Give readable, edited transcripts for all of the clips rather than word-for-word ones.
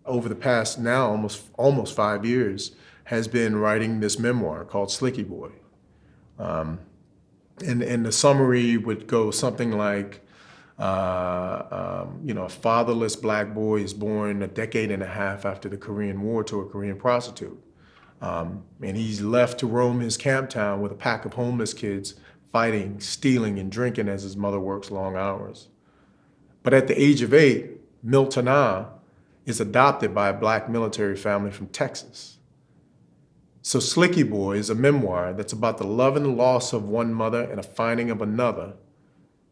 over the past now almost 5 years, has been writing this memoir called Slicky Boy. And the summary would go something like, a fatherless black boy is born a decade and a half after the Korean War to a Korean prostitute. And he's left to roam his camp town with a pack of homeless kids, fighting, stealing, and drinking as his mother works long hours. But at the age of 8, Milton is adopted by a black military family from Texas. So Slicky Boy is a memoir that's about the love and loss of one mother and a finding of another,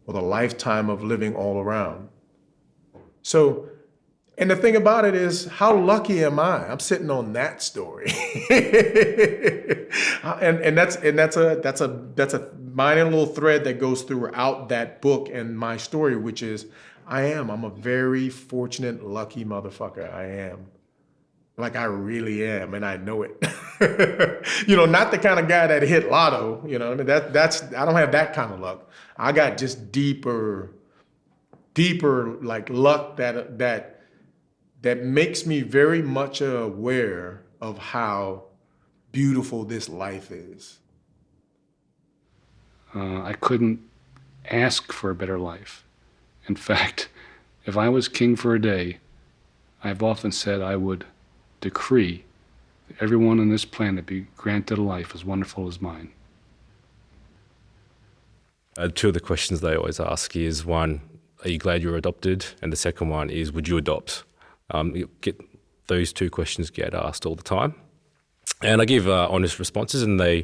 with a lifetime of living all around. So, and the thing about it is, how lucky am I? I'm sitting on that story. and that's a minor little thread that goes throughout that book and my story, which is I'm a very fortunate, lucky motherfucker. I am. Like, I really am, and I know it. Not the kind of guy that hit lotto, I don't have that kind of luck. I got just deeper like luck that makes me very much aware of how beautiful this life is. I couldn't ask for a better life. In fact, if I was king for a day, I've often said I would decree that everyone on this planet be granted a life as wonderful as mine. Two of the questions they always ask is, one, are you glad you were adopted? And the second one is, would you adopt? Those two questions get asked all the time. And I give honest responses, and I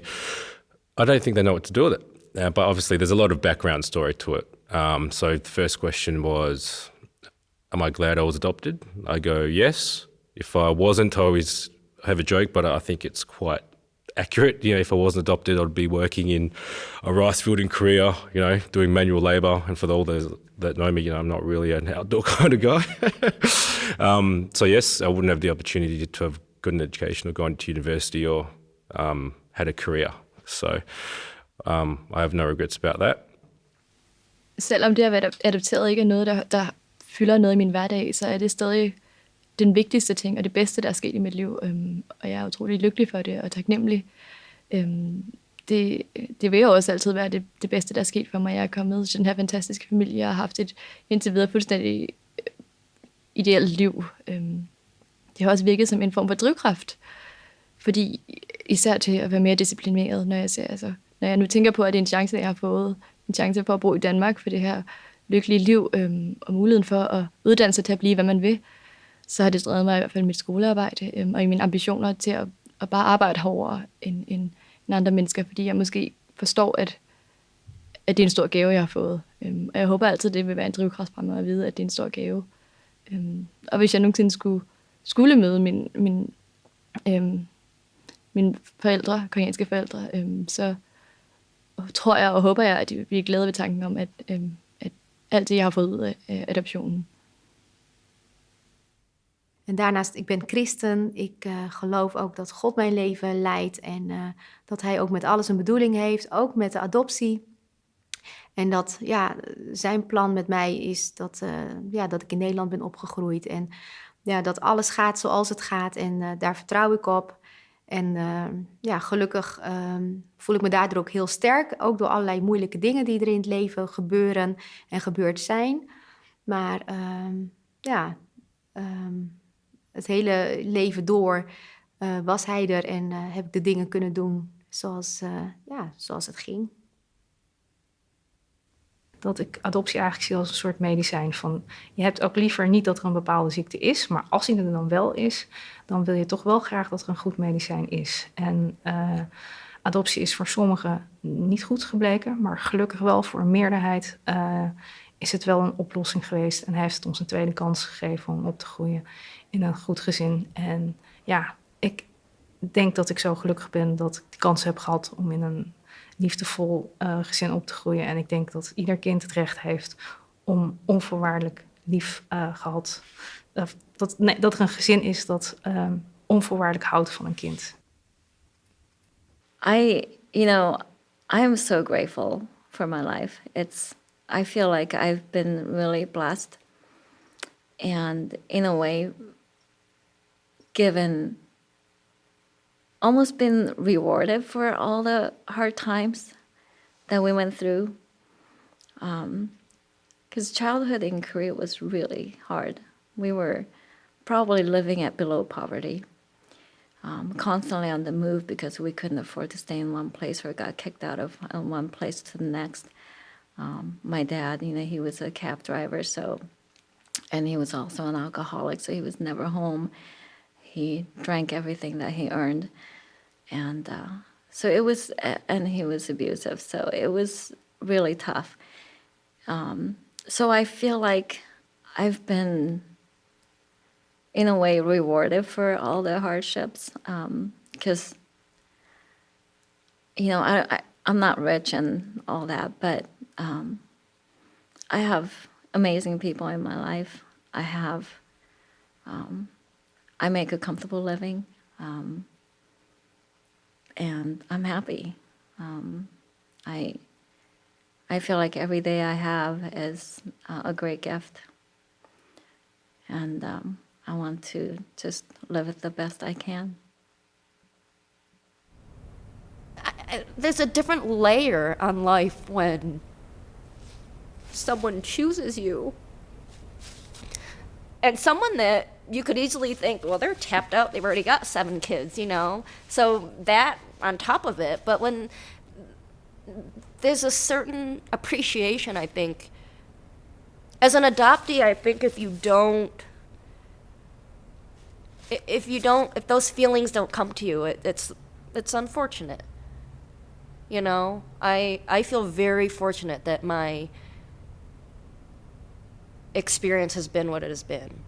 don't think they know what to do with it. But obviously there's a lot of background story to it. So the first question was, am I glad I was adopted? I go, yes. If I wasn't, I always have a joke, but I think it's quite accurate. If I wasn't adopted, I'd be working in a rice field in Korea, doing manual labor. And for all those that know me, I'm not really an outdoor kind of guy. So yes, I wouldn't have the opportunity to have got an education or gone to university or had a career. So I have no regrets about that. Selvom det at være adopteret ikke er noget, der fylder noget i min hverdag, så er det stadig den vigtigste ting, og det bedste, der er sket i mit liv. Og jeg er utrolig lykkelig for det, og taknemmelig. Det vil jo også altid være det bedste, der er sket for mig. Jeg er kommet til den her fantastiske familie, jeg har haft et indtil videre fuldstændig ideelt liv. Det har også virket som en form for drivkraft, fordi især til at være mere disciplineret, når jeg nu tænker på, at det er en chance, jeg har fået, en chance for at bo i Danmark for det her lykkelige liv, og muligheden for at uddanne sig til at blive, hvad man vil, så har det drevet mig i hvert fald mit skolearbejde, og i mine ambitioner til at bare arbejde hårdere end andre mennesker, fordi jeg måske forstår, at det er en stor gave, jeg har fået. Og jeg håber altid, det vil være en drivkraft fra mig at vide, at det er en stor gave. Og hvis jeg nogensinde skulle møde mine forældre, koreanske forældre, så tror jeg og håber jeg, at de bliver glade ved tanken om, at alt det, jeg har fået ud af adoptionen. En daarnaast, ik ben christen. Ik geloof ook dat God mijn leven leidt en dat hij ook met alles een bedoeling heeft, ook met de adoptie. En dat zijn plan met mij is dat ik in Nederland ben opgegroeid en dat alles gaat zoals het gaat en daar vertrouw ik op. En gelukkig voel ik me daardoor ook heel sterk, ook door allerlei moeilijke dingen die er in het leven gebeuren en gebeurd zijn. Maar het hele leven door was hij er en heb ik de dingen kunnen doen zoals het ging. Dat ik adoptie eigenlijk zie als een soort medicijn van, je hebt ook liever niet dat er een bepaalde ziekte is, maar als die er dan wel is, dan wil je toch wel graag dat er een goed medicijn is. En adoptie is voor sommigen niet goed gebleken, maar gelukkig wel voor een meerderheid is het wel een oplossing geweest en hij heeft het ons een tweede kans gegeven om op te groeien in een goed gezin. En ik denk dat ik zo gelukkig ben dat ik de kans heb gehad om in een liefdevol gezin op te groeien. En ik denk dat ieder kind het recht heeft om onvoorwaardelijk lief gehad. Dat er een gezin is dat onvoorwaardelijk houdt van een kind. I am so grateful for my life. I feel like I've been really blessed. And in a way, given, almost been rewarded for all the hard times that we went through. Because childhood in Korea was really hard. We were probably living at below poverty, constantly on the move because we couldn't afford to stay in one place or got kicked out of one place to the next. My dad, he was a cab driver, and he was also an alcoholic, so he was never home. He drank everything that he earned, and so it was, and he was abusive, so it was really tough. So I feel like I've been, in a way, rewarded for all the hardships, because, I'm not rich and all that, but I have amazing people in my life. I make a comfortable living, and I'm happy. I feel like every day I have is a great gift, and I want to just live it the best I can. There's a different layer on life when someone chooses you. And someone that you could easily think, well, they're tapped out, they've already got 7 kids, So that on top of it, but when there's a certain appreciation, I think. As an adoptee, I think if those feelings don't come to you, it's unfortunate. I feel very fortunate that my experience has been what it has been.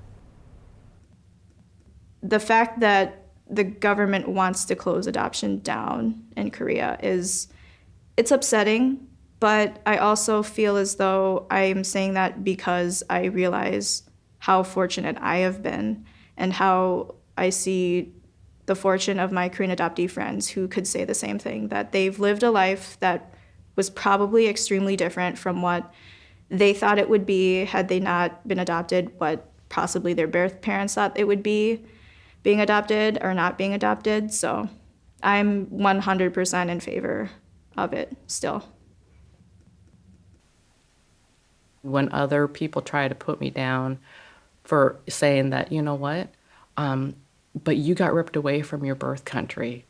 The fact that the government wants to close adoption down in Korea it's upsetting, but I also feel as though I am saying that because I realize how fortunate I have been and how I see the fortune of my Korean adoptee friends who could say the same thing, that they've lived a life that was probably extremely different from what they thought it would be had they not been adopted, what possibly their birth parents thought it would be being adopted or not being adopted. So I'm 100% in favor of it still. When other people try to put me down for saying that, you know what, but you got ripped away from your birth country.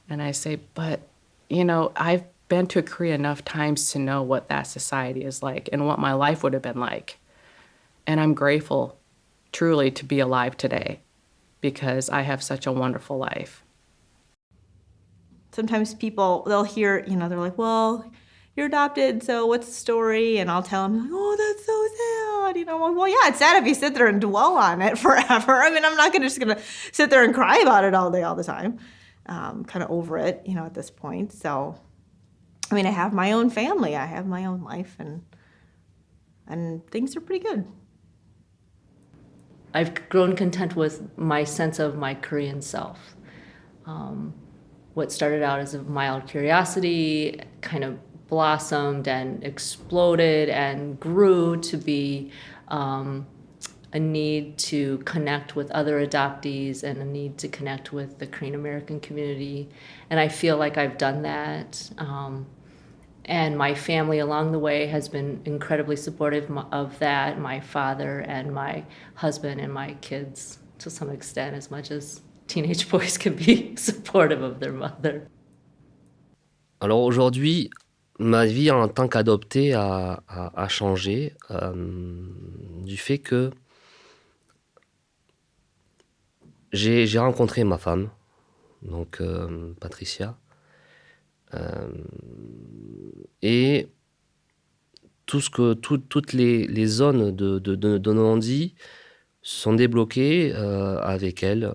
And I say, but, I've been to Korea enough times to know what that society is like and what my life would have been like. And I'm grateful, truly, to be alive today because I have such a wonderful life. Sometimes people, they'll hear, they're like, well, you're adopted, so what's the story? And I'll tell them, like, oh, that's so sad. I'm like, well, yeah, it's sad if you sit there and dwell on it forever. I mean, I'm not just going to sit there and cry about it all day, all the time. Kind of over it, at this point. So, I mean, I have my own family. I have my own life, and things are pretty good. I've grown content with my sense of my Korean self. What started out as a mild curiosity kind of blossomed and exploded and grew to be a need to connect with other adoptees and a need to connect with the Korean American community. And I feel like I've done that. And my family along the way has been incredibly supportive of that, my father and my husband and my kids to some extent, as much as teenage boys can be supportive of their mother. Alors aujourd'hui, ma vie en tant qu'adopté a changé du fait que j'ai rencontré ma femme, donc Patricia, et toutes les zones de non-dit sont débloquées avec elle.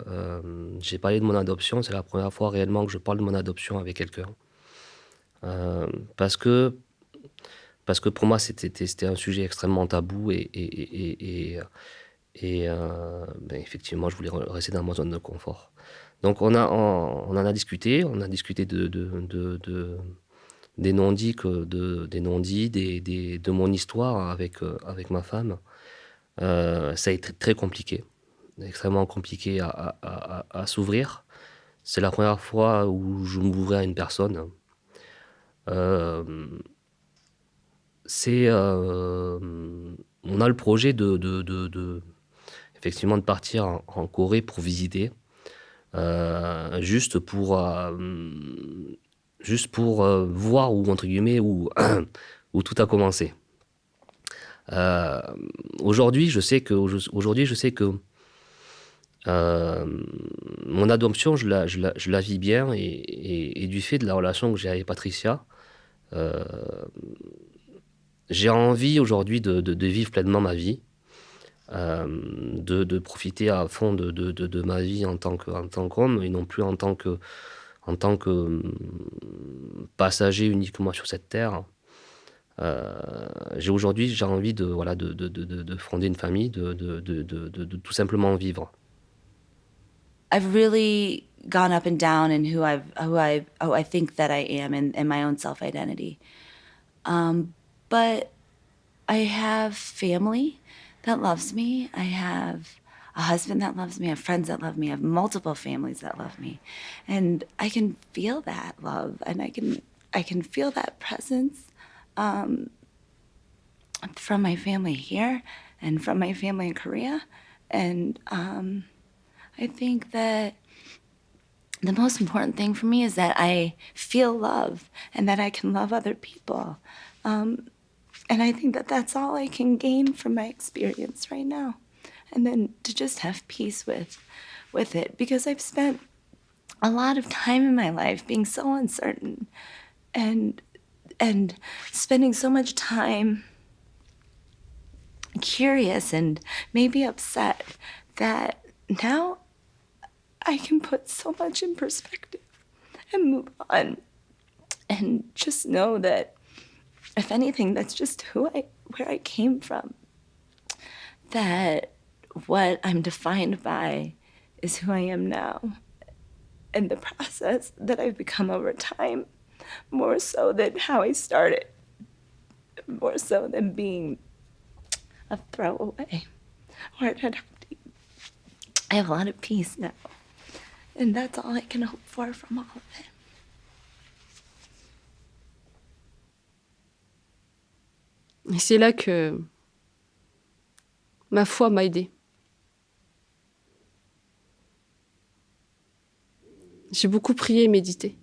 J'ai parlé de mon adoption, c'est la première fois réellement que je parle de mon adoption avec quelqu'un. Parce que pour moi c'était un sujet extrêmement tabou et effectivement je voulais rester dans ma zone de confort. Donc on en a discuté, des non-dits, de mon histoire avec ma femme. Ça a été très compliqué. extrêmement compliqué à s'ouvrir. C'est la première fois où je m'ouvrais à une personne. On a le projet effectivement de partir en Corée pour visiter, juste pour voir où, entre guillemets, où, où tout a commencé. Aujourd'hui, je sais que mon adoption, je la vis bien, et du fait de la relation que j'ai avec Patricia, j'ai envie aujourd'hui de vivre pleinement ma vie, de profiter à fond de ma vie en tant qu'homme, et non plus en tant que passager uniquement sur cette terre. J'ai envie de fonder une famille, de tout simplement vivre. I've really gone up and down in who I think that I am and my own self-identity. But I have family that loves me. I have a husband that loves me. I have friends that love me. I have multiple families that love me. And I can feel that love, and I can feel that presence from my family here and from my family in Korea. And I think that the most important thing for me is that I feel love and that I can love other people. And I think that that's all I can gain from my experience right now. And then to just have peace with it, because I've spent a lot of time in my life being so uncertain and spending so much time curious and maybe upset, that now I can put so much in perspective and move on and just know that, if anything, that's just where I came from. That what I'm defined by is who I am now, and the process that I've become over time, more so than how I started, more so than being a throwaway or an adoptee. I have a lot of peace now, and that's all I can hope for from all of it. Et c'est là que ma foi m'a aidée. J'ai beaucoup prié et médité.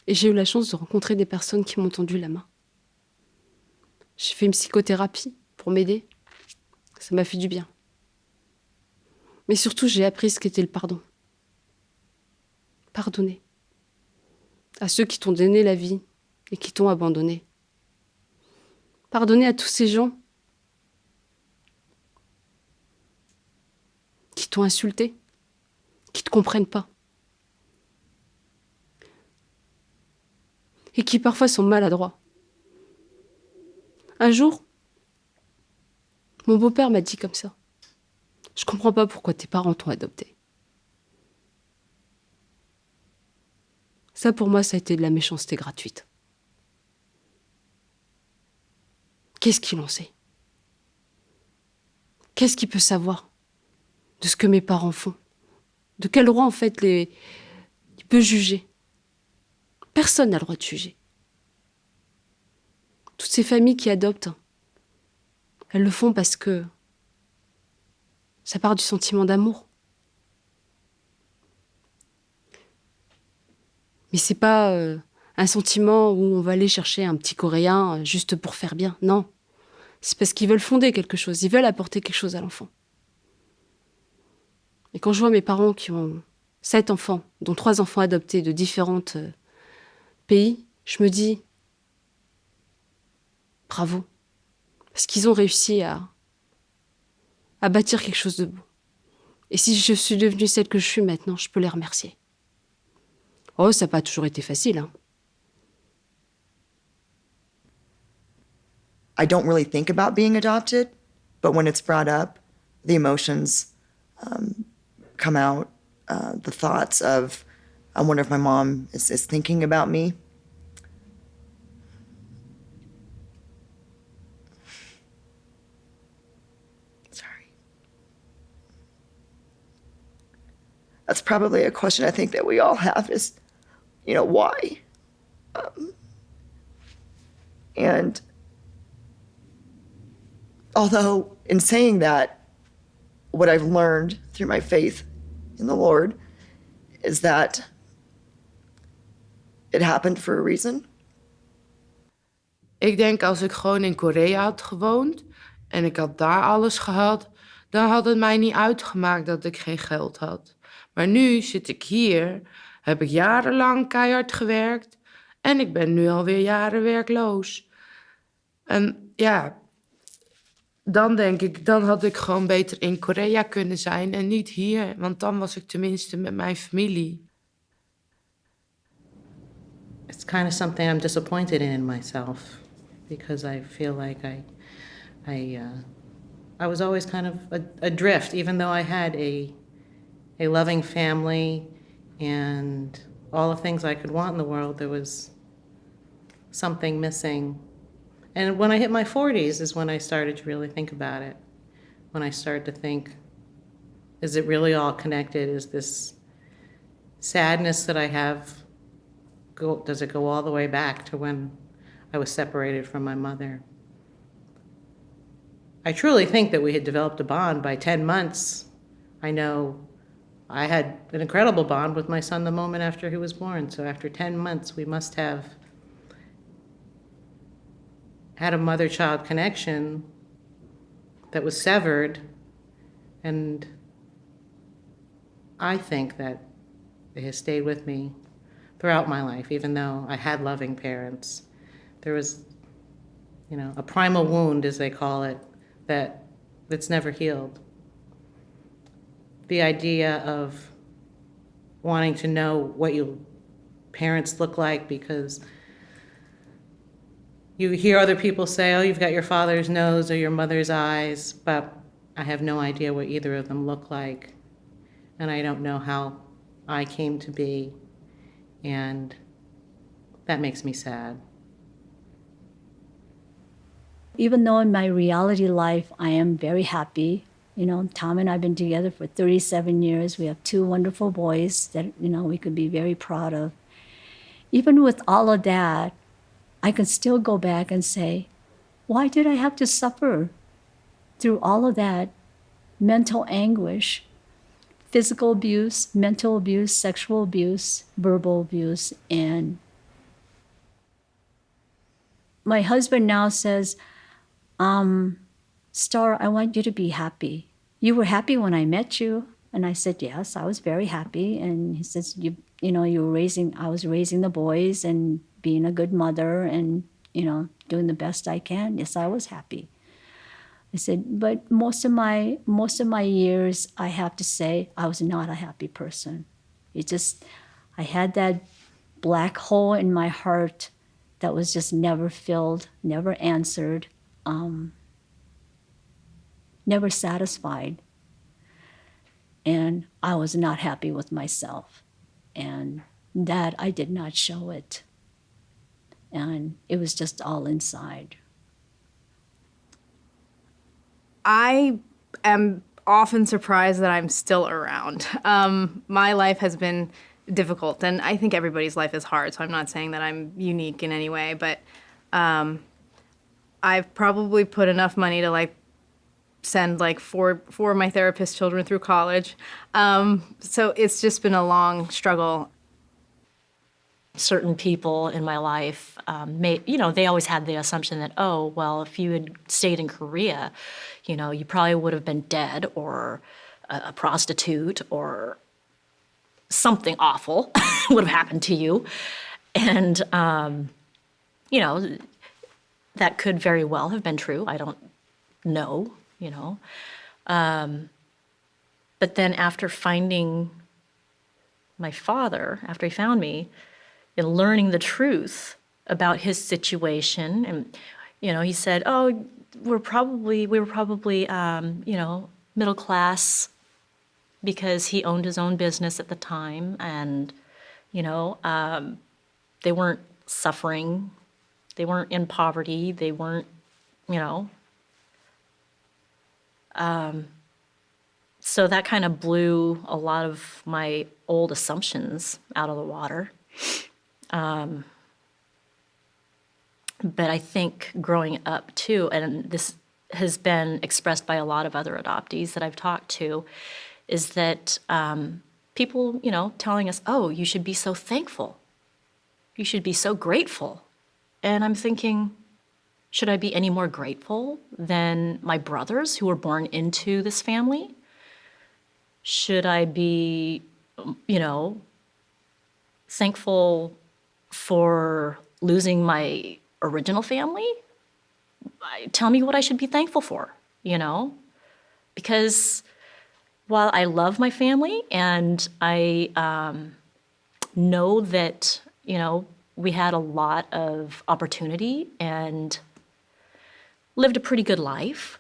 Et j'ai eu la chance de rencontrer des personnes qui m'ont tendu la main. J'ai fait une psychothérapie pour m'aider. Ça m'a fait du bien. Mais surtout, j'ai appris ce qu'était le pardon. Pardonner. À ceux qui t'ont donné la vie et qui t'ont abandonné. Pardonner à tous ces gens qui t'ont insulté, qui ne te comprennent pas. Et qui parfois sont maladroits. Un jour, mon beau-père m'a dit comme ça: je comprends pas pourquoi tes parents t'ont adopté. Ça, pour moi, ça a été de la méchanceté gratuite. Qu'est-ce qu'il en sait? Qu'est-ce qu'il peut savoir de ce que mes parents font? De quel droit, en fait, il peut juger? Personne n'a le droit de juger. Toutes ces familles qui adoptent, elles le font parce que ça part du sentiment d'amour. Mais c'est pas un sentiment où on va aller chercher un petit Coréen juste pour faire bien. Non. C'est parce qu'ils veulent fonder quelque chose. Ils veulent apporter quelque chose à l'enfant. Et quand je vois mes parents qui ont 7 enfants, dont 3 enfants adoptés de différents pays, je me dis bravo. Parce qu'ils ont réussi à bâtir quelque chose de beau. Et si je suis devenue celle que je suis maintenant, je peux les remercier. Oh, ça n'a pas toujours été facile, hein. I don't really think about being adopted, but when it's brought up, the emotions come out. The thoughts of, I wonder if my mom is thinking about me. Sorry. That's probably a question I think that we all have is, why? And although in saying that, what I've learned through my faith in the Lord is that it happened for a reason. Ik denk als ik gewoon in Korea had gewoond en ik had daar alles gehad, dan had het mij niet uitgemaakt dat ik geen geld had. Maar nu zit ik hier, heb ik jarenlang keihard gewerkt en ik ben nu alweer jaren werkloos. En ja, dan denk ik, dan had ik gewoon beter in Korea kunnen zijn en niet hier, want dan was ik tenminste met mijn familie. It's kind of something I'm disappointed in myself because I feel like I was always kind of adrift, even though I had a loving family and all the things I could want in the world. There was something missing. And when I hit my 40s is when I started to really think about it. When I started to think, is it really all connected? Is this sadness that I have, does it go all the way back to when I was separated from my mother? I truly think that we had developed a bond by 10 months. I know I had an incredible bond with my son the moment after he was born. So after 10 months, we must have had a mother-child connection that was severed. And I think that it has stayed with me throughout my life, even though I had loving parents. There was, a primal wound, as they call it, that's never healed. The idea of wanting to know what your parents look like because you hear other people say, oh, you've got your father's nose or your mother's eyes, but I have no idea what either of them look like. And I don't know how I came to be. And that makes me sad. Even though in my reality life, I am very happy. Tom and I have been together for 37 years. We have 2 wonderful boys that, we could be very proud of. Even with all of that, I can still go back and say, why did I have to suffer through all of that mental anguish, physical abuse, mental abuse, sexual abuse, verbal abuse? And my husband now says, Star, I want you to be happy. You were happy when I met you. And I said, yes, I was very happy. And he says, I was raising the boys and being a good mother and, doing the best I can. Yes, I was happy. I said, but most of my years, I have to say, I was not a happy person. I had that black hole in my heart that was just never filled, never answered, never satisfied. And I was not happy with myself. And that I did not show it. And it was just all inside. I am often surprised that I'm still around. My life has been difficult, and I think everybody's life is hard, so I'm not saying that I'm unique in any way, but I've probably put enough money to send four of my therapist children through college. So it's just been a long struggle. Certain people in my life, they always had the assumption that, oh, well, if you had stayed in Korea, you probably would have been dead or a prostitute or something awful would have happened to you. And, that could very well have been true. I don't know, But then after finding my father, after he found me, and learning the truth about his situation, and he said, "Oh, we were probably middle class because he owned his own business at the time, and they weren't suffering, they weren't in poverty, they weren't, So that kind of blew a lot of my old assumptions out of the water. But I think growing up too, and this has been expressed by a lot of other adoptees that I've talked to, is that people, telling us, oh, you should be so thankful. You should be so grateful. And I'm thinking, should I be any more grateful than my brothers who were born into this family? Should I be, thankful for losing my original family? Tell me what I should be thankful for, Because while I love my family and I know that, we had a lot of opportunity and lived a pretty good life,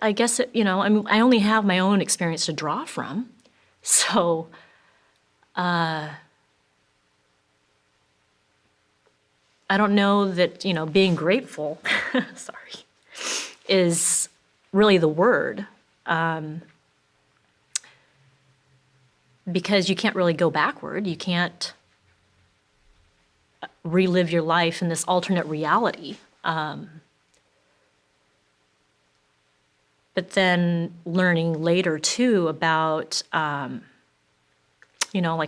I guess, I only have my own experience to draw from. So, I don't know that, being grateful, sorry, is really the word. Because you can't really go backward. You can't relive your life in this alternate reality. But then learning later too about, like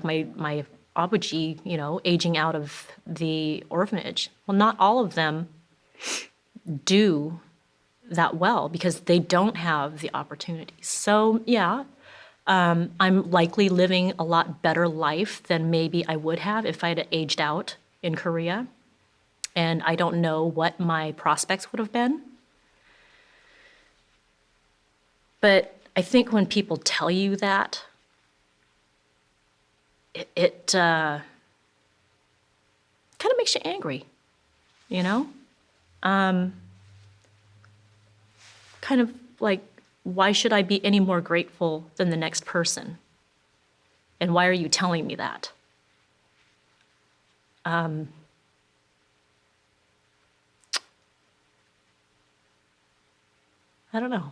my abuji, aging out of the orphanage. Well, not all of them do that well because they don't have the opportunities. So yeah, I'm likely living a lot better life than maybe I would have if I had aged out in Korea. And I don't know what my prospects would have been. But I think when people tell you that, it kind of makes you angry, Kind of like, why should I be any more grateful than the next person? And why are you telling me that? I don't know.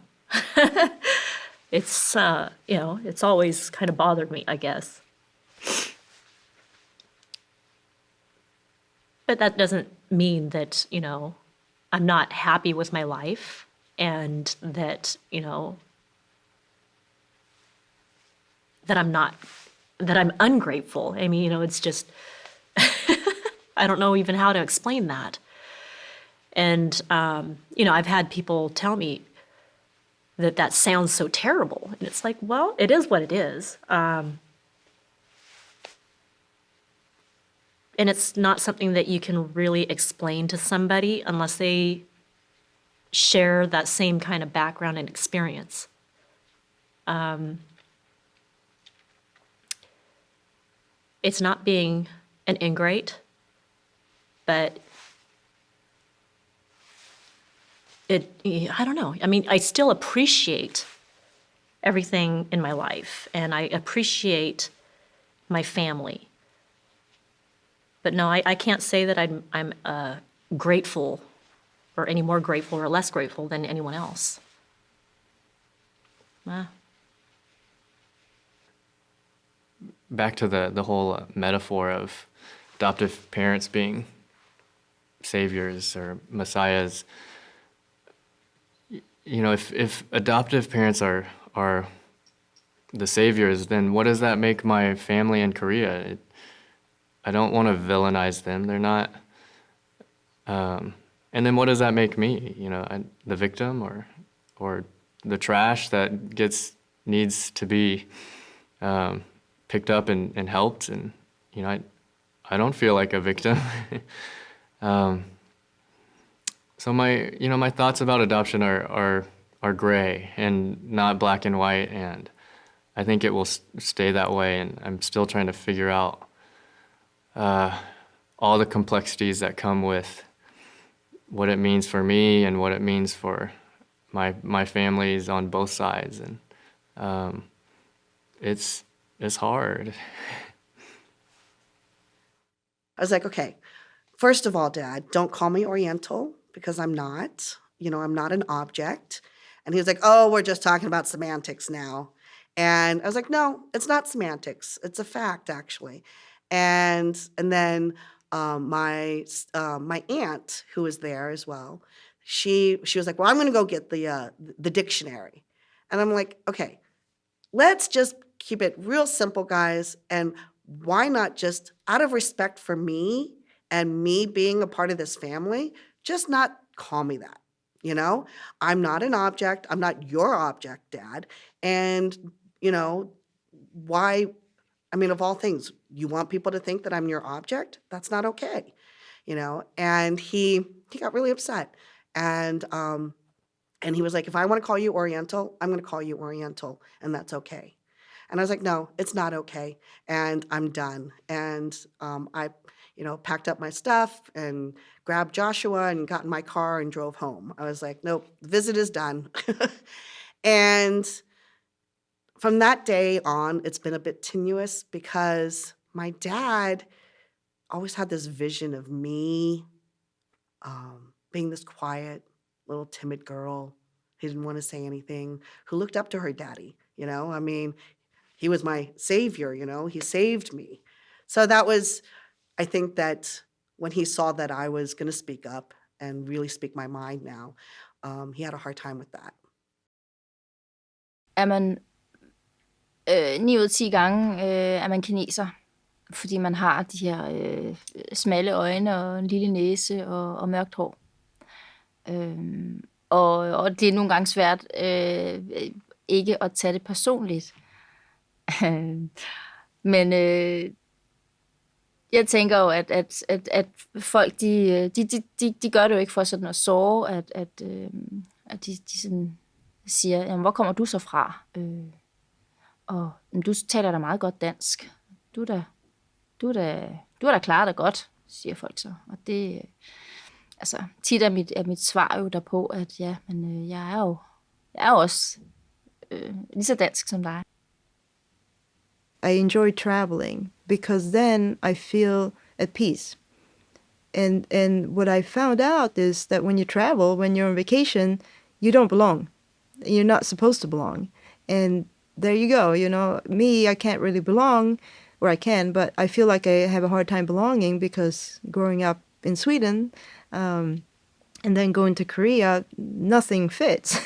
It's, it's always kind of bothered me, I guess. But that doesn't mean that, I'm not happy with my life and that, that I'm ungrateful. I mean, it's just, I don't know even how to explain that. And, I've had people tell me that sounds so terrible. And it's like, well, it is what it is. And it's not something that you can really explain to somebody unless they share that same kind of background and experience. It's not being an ingrate, but I don't know. I mean, I still appreciate everything in my life, and I appreciate my family. But no, I can't say that I'm grateful or any more grateful or less grateful than anyone else. Back to the whole metaphor of adoptive parents being saviors or messiahs. If adoptive parents are the saviors, then what does that make my family in Korea? I don't want to villainize them. They're not. And then what does that make me? The victim or the trash that needs to be picked up and helped. And I don't feel like a victim. So my thoughts about adoption are gray and not black and white, and I think it will stay that way. And I'm still trying to figure out all the complexities that come with what it means for me and what it means for my families on both sides, and it's hard. I was like, okay, first of all, Dad, don't call me Oriental because I'm not. I'm not an object. And he was like, oh, we're just talking about semantics now. And I was like, no, it's not semantics. It's a fact, actually. And then my aunt, who was there as well, she was like, well, I'm going to go get the dictionary. And I'm like, okay, let's just keep it real simple, guys. And why not just, out of respect for me and me being a part of this family, just not call me that, you know? I'm not an object. I'm not your object, Dad. And, you know, why, I mean, of all things, you want people to think that I'm your object? That's not okay, you know? And he got really upset. And he was like, if I want to call you Oriental, I'm going to call you Oriental, and that's okay. And I was like, no, it's not okay, and I'm done. And I, you know, packed up my stuff and grabbed Joshua and got in my car and drove home. I was like, nope, the visit is done. And from that day on, it's been a bit tenuous because my dad always had this vision of me being this quiet, little timid girl. He didn't want to say anything, who looked up to her daddy, you know? I mean, he was my savior, you know? He saved me. So that was, I think that when he saw that I was going to speak up and really speak my mind now, he had a hard time with that. Er man 9 ud af 10 gange er man kineser, fordi man har de her smalle øjne og en lille næse og mørkt hår. Og det er nogle gange svært ikke at tage det personligt. Men jeg tænker jo, at folk, de gør det jo ikke for sådan at såre, at de sådan siger, jamen, hvor kommer du så fra? Og du taler da meget godt dansk. Du har da klaret dig godt, siger folk så. Og det, altså, tit er mit svar jo derpå, at ja, men jeg er jo også lige så dansk som dig. I enjoy traveling because then I feel at peace. And what I found out is that when you travel, when you're on vacation, you don't belong. You're not supposed to belong. And there you go, you know, me, I can't really belong, or I can, but I feel like I have a hard time belonging because growing up in Sweden and then going to Korea, nothing fits.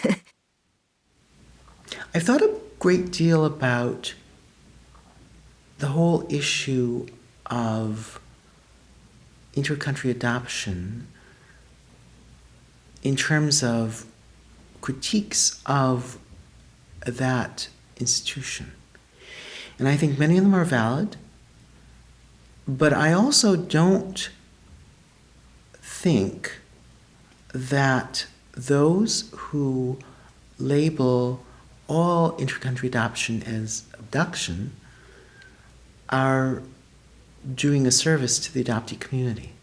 I've thought a great deal about the whole issue of intercountry adoption in terms of critiques of that institution. And I think many of them are valid, but I also don't think that those who label all intercountry adoption as abduction are doing a service to the adoptee community.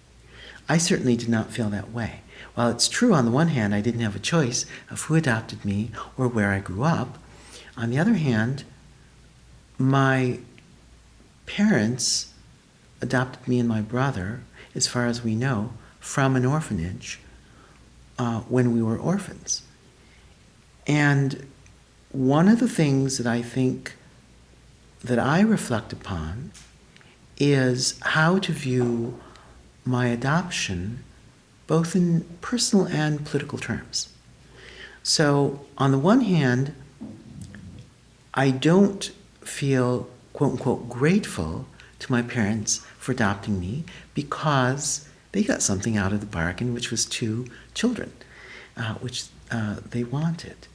I certainly did not feel that way. While it's true, on the one hand, I didn't have a choice of who adopted me or where I grew up, on the other hand, my parents adopted me and my brother, as far as we know, from an orphanage when we were orphans. And one of the things that I think that I reflect upon is how to view my adoption both in personal and political terms. So on the one hand, I don't feel, quote unquote, grateful to my parents for adopting me because they got something out of the bargain, which was 2 children, which they wanted.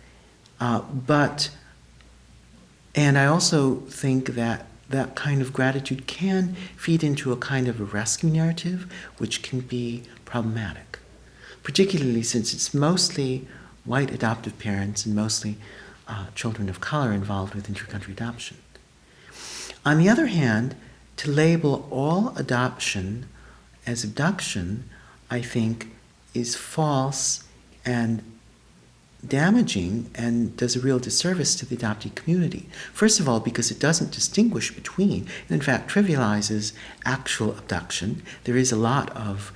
And I also think that that kind of gratitude can feed into a kind of a rescue narrative, which can be problematic, particularly since it's mostly white adoptive parents and mostly children of color involved with intercountry adoption. On the other hand, to label all adoption as abduction, I think, is false and damaging and does a real disservice to the adoptee community. First of all, because it doesn't distinguish between, and in fact trivializes actual abduction. There is a lot of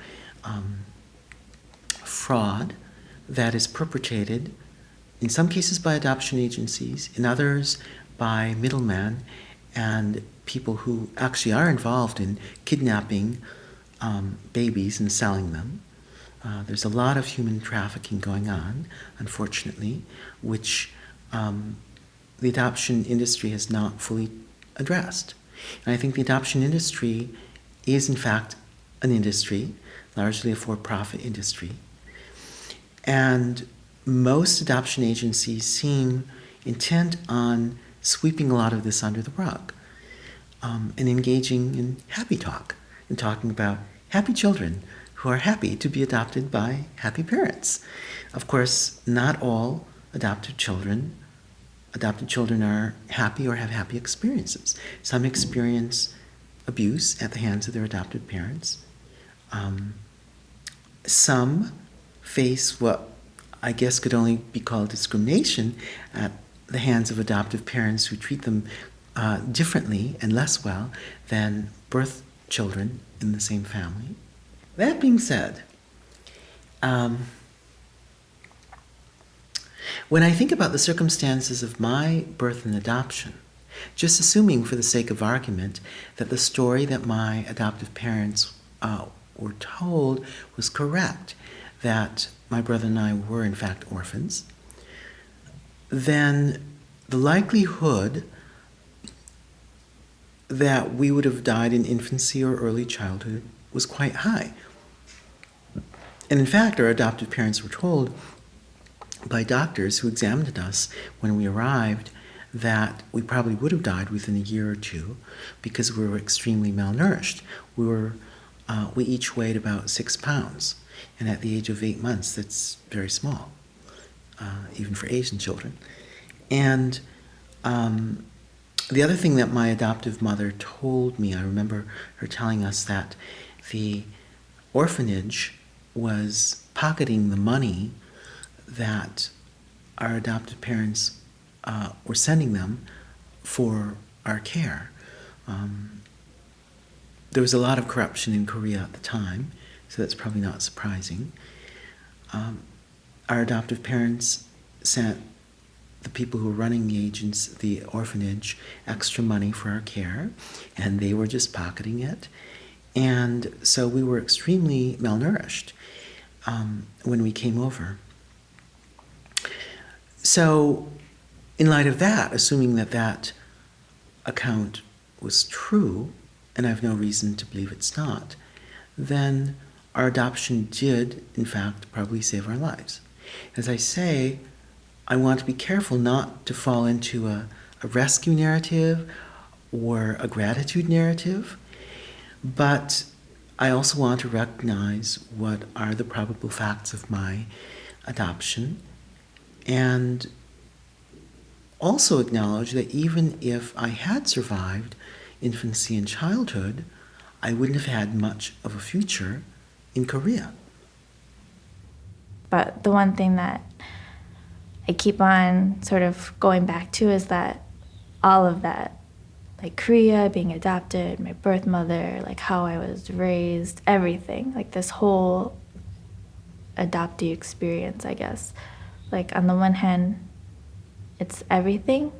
fraud that is perpetrated in some cases by adoption agencies, in others by middlemen and people who actually are involved in kidnapping babies and selling them. There's a lot of human trafficking going on, unfortunately, which the adoption industry has not fully addressed. And I think the adoption industry is, in fact, an industry, largely a for-profit industry. And most adoption agencies seem intent on sweeping a lot of this under the rug and engaging in happy talk and talking about happy children who are happy to be adopted by happy parents. Of course, not all adopted children are happy or have happy experiences. Some experience abuse at the hands of their adopted parents. Some face what I guess could only be called discrimination at the hands of adoptive parents who treat them differently and less well than birth children in the same family. That being said, when I think about the circumstances of my birth and adoption, just assuming for the sake of argument that the story that my adoptive parents were told was correct, that my brother and I were in fact orphans, then the likelihood that we would have died in infancy or early childhood was quite high. And in fact, our adoptive parents were told by doctors who examined us when we arrived that we probably would have died within a year or two because we were extremely malnourished. We each weighed about 6 pounds, and at the age of 8 months, that's very small, even for Asian children. And the other thing that my adoptive mother told me, I remember her telling us that the orphanage was pocketing the money that our adoptive parents were sending them for our care. There was a lot of corruption in Korea at the time, so that's probably not surprising. Our adoptive parents sent the people who were running the orphanage, extra money for our care, and they were just pocketing it. And so we were extremely malnourished when we came over. So in light of that, assuming that that account was true, and I have no reason to believe it's not, then our adoption did, in fact, probably save our lives. As I say, I want to be careful not to fall into a rescue narrative or a gratitude narrative, but I also want to recognize what are the probable facts of my adoption and also acknowledge that even if I had survived infancy and childhood, I wouldn't have had much of a future in Korea. But the one thing that I keep on sort of going back to is that all of that, like Korea, being adopted, my birth mother, like how I was raised, everything, like this whole adoptee experience, I guess. Like on the one hand, it's everything.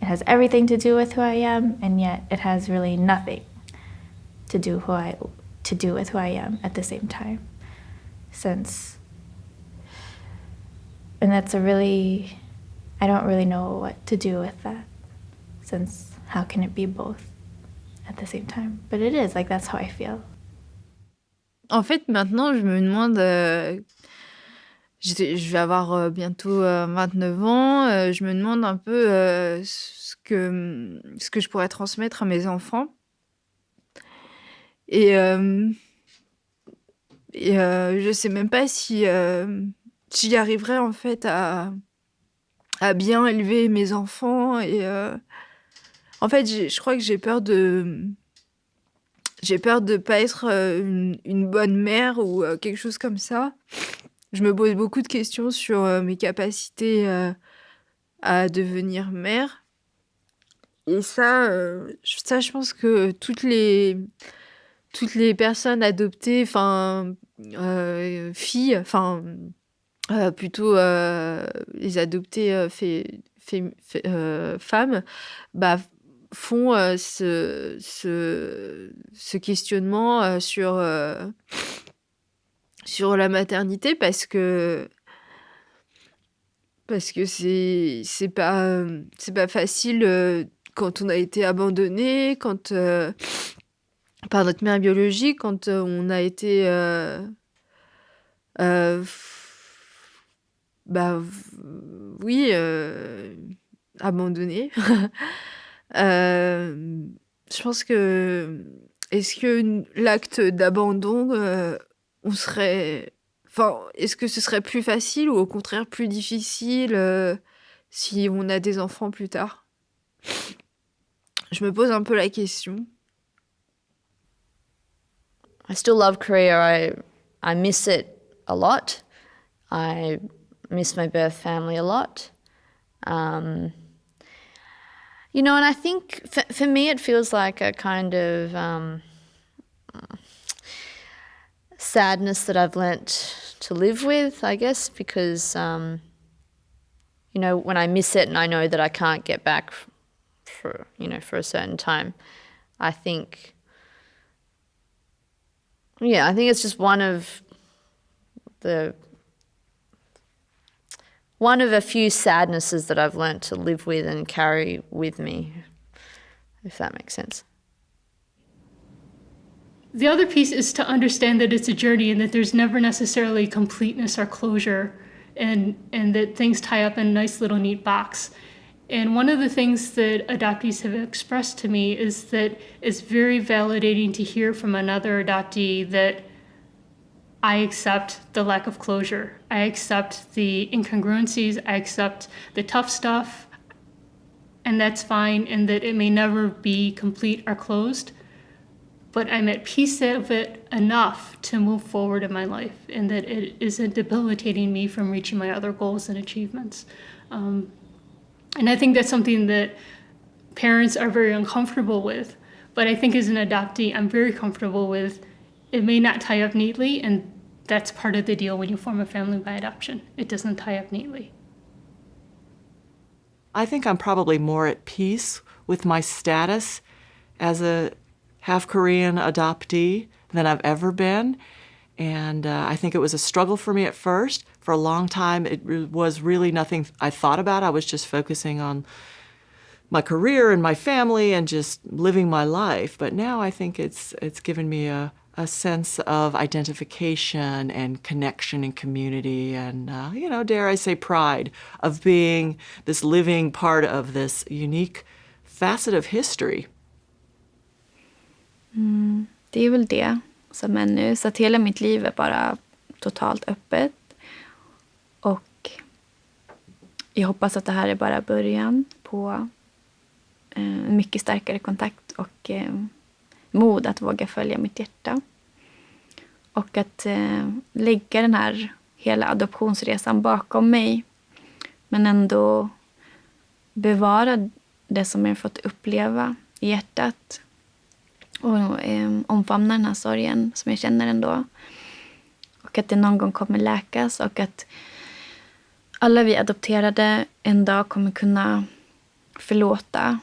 It has everything to do with who I am, and yet it has really nothing to do with who I am at the same time. And that's I don't really know what to do with that, since how can it be both at the same time? But it is, like that's how I feel. En fait, maintenant, je me demande, je vais avoir bientôt 29 ans, je me demande un peu ce que je pourrais transmettre à mes enfants. Et je sais même pas si j'y arriverai en fait à bien élever mes enfants. Et en fait, je crois que j'ai peur de pas être une bonne mère ou quelque chose comme ça. Je me pose beaucoup de questions sur mes capacités à devenir mère. Et ça, je pense que toutes les personnes adoptées, filles, plutôt les adoptées femmes, bah, font ce questionnement sur la maternité parce que c'est pas facile quand on a été abandonné, quand par notre mère biologique, quand on a été oui, abandonné. Je pense que est-ce que l'acte d'abandon, est-ce que ce serait plus facile ou au contraire plus difficile si on a des enfants plus tard? Je me pose un peu la question. I still love Korea. I miss it a lot. I miss my birth family a lot. And I think for me it feels like a kind of sadness that I've learnt to live with, I guess, because, when I miss it and I know that I can't get back for a certain time, I think it's just one of a few sadnesses that I've learnt to live with and carry with me, if that makes sense. The other piece is to understand that it's a journey and that there's never necessarily completeness or closure, and that things tie up in a nice little neat box. And one of the things that adoptees have expressed to me is that it's very validating to hear from another adoptee that I accept the lack of closure. I accept the incongruencies. I accept the tough stuff, and that's fine, and that it may never be complete or closed, but I'm at peace of it enough to move forward in my life, and that it isn't debilitating me from reaching my other goals and achievements. And I think that's something that parents are very uncomfortable with, but I think as an adoptee, I'm very comfortable with. It may not tie up neatly, and that's part of the deal when you form a family by adoption. It doesn't tie up neatly. I think I'm probably more at peace with my status as a half Korean adoptee than I've ever been. And I think it was a struggle for me at first. For a long time, it was really nothing I thought about. I was just focusing on my career and my family and just living my life. But now I think it's given me a sense of identification and connection and community and, dare I say, pride of being this living part of this unique facet of history. Det är väl det som är nu. Så att hela mitt liv är bara totalt öppet. Och jag hoppas att det här är bara början på en mycket starkare kontakt och mod att våga följa mitt hjärta. Och att lägga den här hela adoptionsresan bakom mig. Men ändå bevara det som jag fått uppleva i hjärtat. Och omfamna den här sorgen som jag känner ändå. Och att det någon gång kommer läkas. Och att alla vi adopterade en dag kommer kunna förlåta.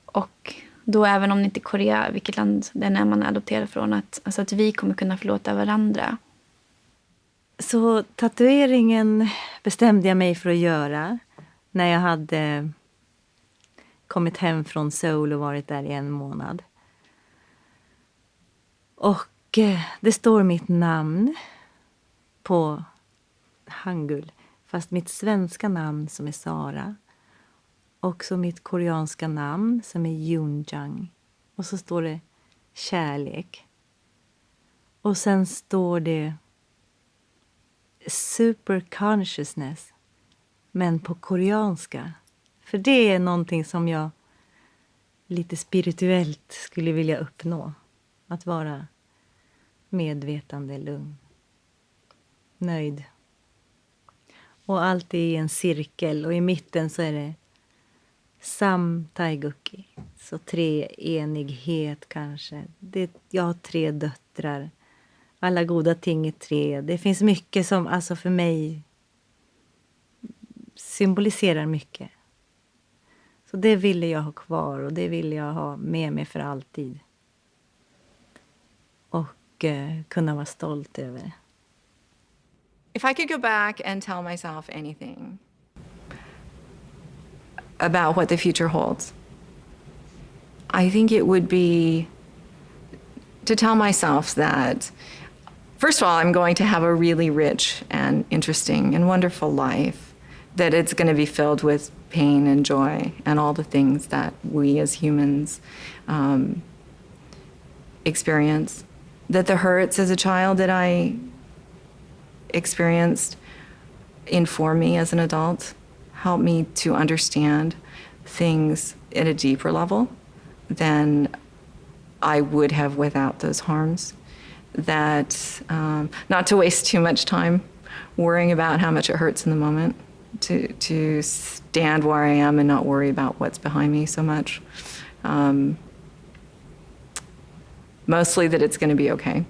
Och då även om det inte är Korea, vilket land det är man är adopterad från. Att vi kommer kunna förlåta varandra. Så tatueringen bestämde jag mig för att göra. När jag hade kommit hem från Seoul och varit där i 1 månad. Och det står mitt namn på hangul. Fast mitt svenska namn som är Sara. Och så mitt koreanska namn som är Yoonjang. Och så står det kärlek. Och sen står det super consciousness. Men på koreanska. För det är någonting som jag lite spirituellt skulle vilja uppnå. Att vara medvetande, lugn, nöjd. Och allt är i en cirkel. Och i mitten så är det Sam Taiguki. Så 3 enighet kanske. Jag har 3 döttrar. alla goda ting är tre. Det finns mycket som alltså för mig symboliserar mycket. Så det ville jag ha kvar och det ville jag ha med mig för alltid. Och kunna vara stolt över. If I could go back and tell myself anything about what the future holds, I think it would be to tell myself that, first of all, I'm going to have a really rich and interesting and wonderful life, that it's going to be filled with pain and joy and all the things that we as humans experience, that the hurts as a child that I experienced inform me as an adult, help me to understand things at a deeper level than I would have without those harms. That not to waste too much time worrying about how much it hurts in the moment, to stand where I am and not worry about what's behind me so much. Mostly that it's going to be okay.